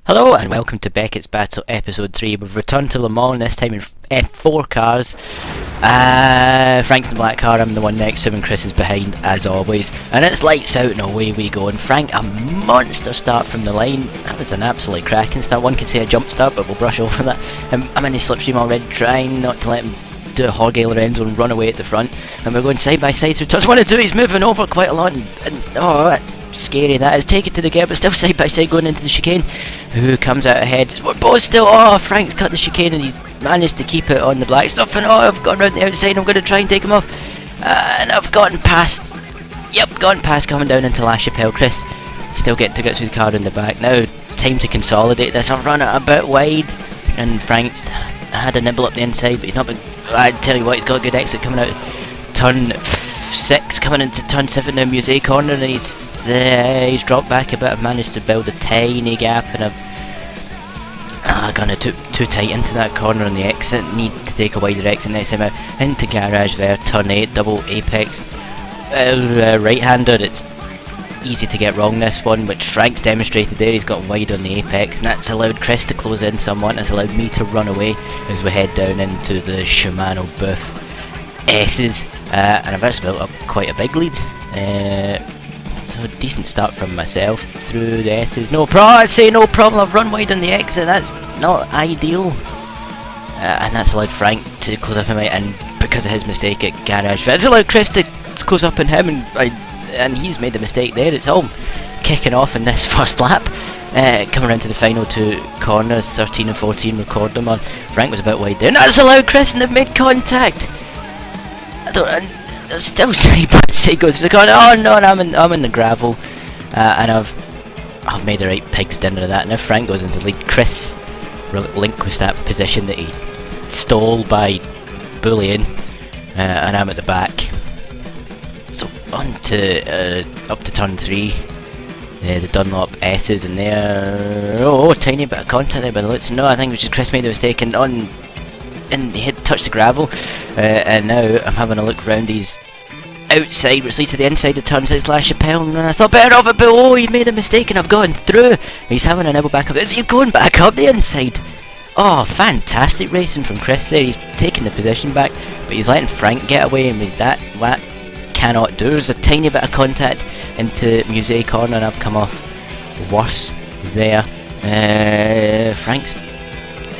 Hello and welcome to Beckett's Battle Episode 3. We've returned to Le Mans, this time in F4 cars. Frank's in the black car, I'm the one next to him, and Chris is behind as always. And it's lights out and away we go. And Frank, a monster start from the line. That was an absolutely cracking start. One could say a jump start, but we'll brush over that. I'm in his slipstream already, trying not to let him do a Jorge Lorenzo and run away at the front, and we're going side by side through turns 1 and 2. He's moving over quite a lot, and oh, that's scary. That is. Take it to the gate, but still side by side going into the chicane. Who comes out ahead? We're both still. Oh, Frank's cut the chicane and he's managed to keep it on the black stuff. And oh, I've gone around the outside. I'm going to try and take him off, and I've gotten past. Yep, gotten past coming down into La Chapelle. Chris still getting to grips with the car in the back. Now time to consolidate this. I've run it a bit wide, and Frank's had a nibble up the inside, but he's not been. I tell you what, he's got a good exit coming out turn 6, coming into turn 7 now, Musée corner, and he's dropped back a bit. I've managed to build a tiny gap, and I've gone too tight into that corner on the exit. Need to take a wider exit next time out. Into garage there, turn 8, double apex, right-hander. It's easy to get wrong this one, which Frank's demonstrated there. He's got wide on the apex, and that's allowed Chris to close in somewhat, and it's allowed me to run away as we head down into the Shimano Booth S's, and I've actually built up quite a big lead, so a decent start from myself through the S's. No problem, I'd say no problem. I've run wide on the exit. That's not ideal, and that's allowed Frank to close up on me, and because of his mistake at garage, it's allowed Chris to close up on him, and he's made the mistake there. It's all kicking off in this first lap. Coming around to the final 2 corners, 13 and 14, record them on. Frank was a bit wide there, and that's allowed Chris, and they've made contact. There's still side by side goes through the corner. Oh no, and I'm in the gravel, and I've made a right pig's dinner of that. Now Frank goes into the lead. Chris relinquished that position that he stole by bullying, and I'm at the back. So on to up to turn 3, the Dunlop S's in there. Oh, tiny bit of contact there by the looks. No, I think it was just Chris made the mistake and he had touched the gravel, and now I'm having a look round his outside, which leads to the inside of turn 6 La Chapelle, and I thought better of it, but oh, he made a mistake and I've gone through. He's having a nibble back up. He's going back up the inside. Oh, fantastic racing from Chris there. He's taking the position back, but he's letting Frank get away, and with that, what cannot do. There's a tiny bit of contact into Musée corner, and I've come off worse there.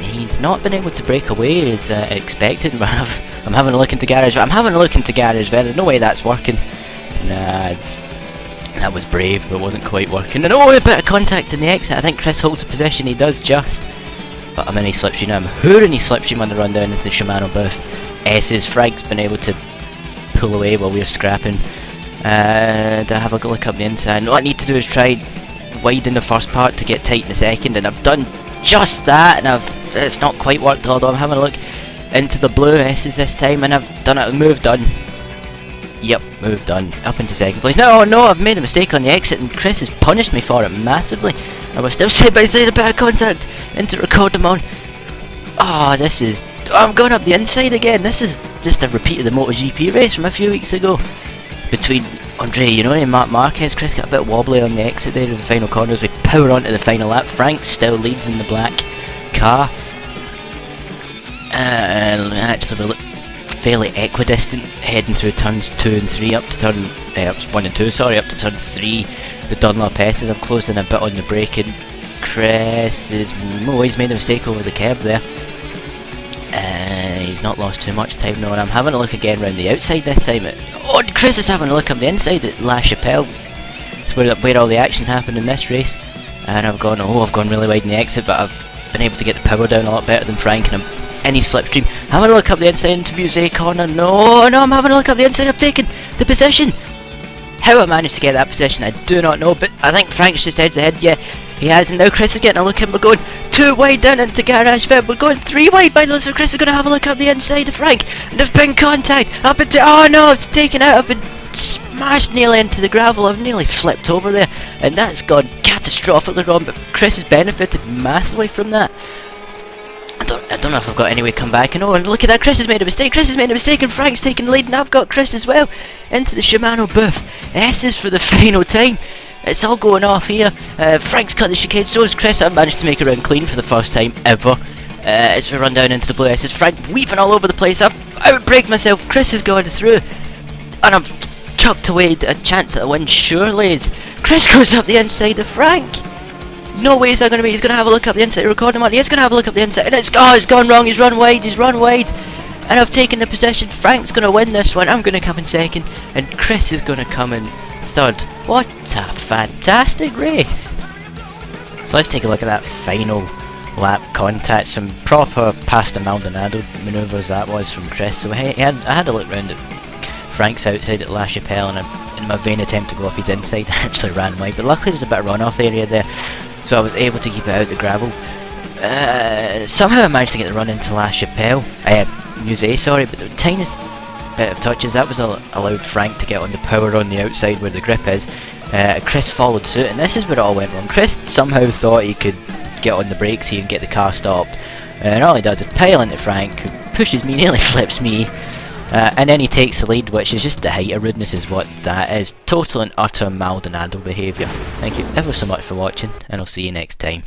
He's not been able to break away as expected. I'm having a look into garage. There's no way that's working. Nah, that was brave, but wasn't quite working. And oh, a bit of contact in the exit. I think Chris holds a position. He does just. But I'm in his slipstream now. I'm hooring his slipstream on the run down into the Shimano Booth S's. Frank's been able to pull away while we're scrapping. And I have a look up the inside. All I need to do is try widen the first part to get tight in the second, and I've done just that, and it's not quite worked, although I'm having a look into the blue S's this time, and I've done it. Move done. Yep, move done. Up into second place. No, I've made a mistake on the exit, and Chris has punished me for it massively. I was still side by side, a bit of contact into record them on. Oh, I'm going up the inside again. This is just a repeat of the MotoGP race from a few weeks ago between Andre and Marc Marquez. Chris got a bit wobbly on the exit there of the final corners. We power onto the final lap. Frank still leads in the black car, and actually we look fairly equidistant heading through turns 2 and 3 up to turn 1 and 2. Up to turn 3. The Dunlop S's. I've closed in a bit on the braking. Chris he's made a mistake over the curb there. He's not lost too much time now, and I'm having a look again round the outside this time. Oh, Chris is having a look up the inside at La Chapelle. It's where all the action's happened in this race, and I've gone really wide in the exit, but I've been able to get the power down a lot better than Frank, and I'm in his slipstream. Having a look up the inside into Musée corner. No, I'm having a look up the inside. I've taken the position. How I managed to get that position, I do not know, but I think Frank's just heads ahead. Yeah, he has, and now Chris is getting a look in. We're going 2 wide down into garage Feb. We're going 3 wide by those, so Chris is going to have a look up the inside of Frank, and there's been contact up into. Oh no, it's taken out. I've been smashed nearly into the gravel. I've nearly flipped over there, and that's gone catastrophically wrong, but Chris has benefited massively from that. I don't know if I've got any way to come back. And oh, and look at that, Chris has made a mistake, and Frank's taking the lead, and I've got Chris as well into the Shimano Booth S's for the final time. It's all going off here. Frank's cut the chicane, so is Chris. I managed to make it around clean for the first time ever. As we run down into the blue S's, Frank weaving all over the place. I've outbraked myself. Chris has gone through, and I've chucked away a chance at a win. Surely, as Chris goes up the inside of Frank. No way is that going to be. He's going to have a look up the inside. Recording him on. He's going to have a look up the inside, and it's gone wrong. He's run wide. And I've taken the possession. Frank's going to win this one. I'm going to come in second, and Chris is going to come in third. What a fantastic race! So let's take a look at that final lap contact. Some proper pasta Maldonado manoeuvres that was from Chris. So I had a look round at Frank's outside at La Chapelle, and in my vain attempt to go off his inside, I actually ran wide. But luckily there's a bit of runoff area there, so I was able to keep it out the gravel. Somehow I managed to get the run into La Chapelle, Musée, sorry, but the tiniest bit of touches that was allowed Frank to get on the power on the outside where the grip is. Chris followed suit, and this is where it all went wrong. Chris somehow thought he could get on the brakes here and get the car stopped, and all he does is pile into Frank, who pushes me, nearly flips me, and then he takes the lead, which is just the height of rudeness is what that is. Total and utter Maldonado behaviour. Thank you ever so much for watching, and I'll see you next time.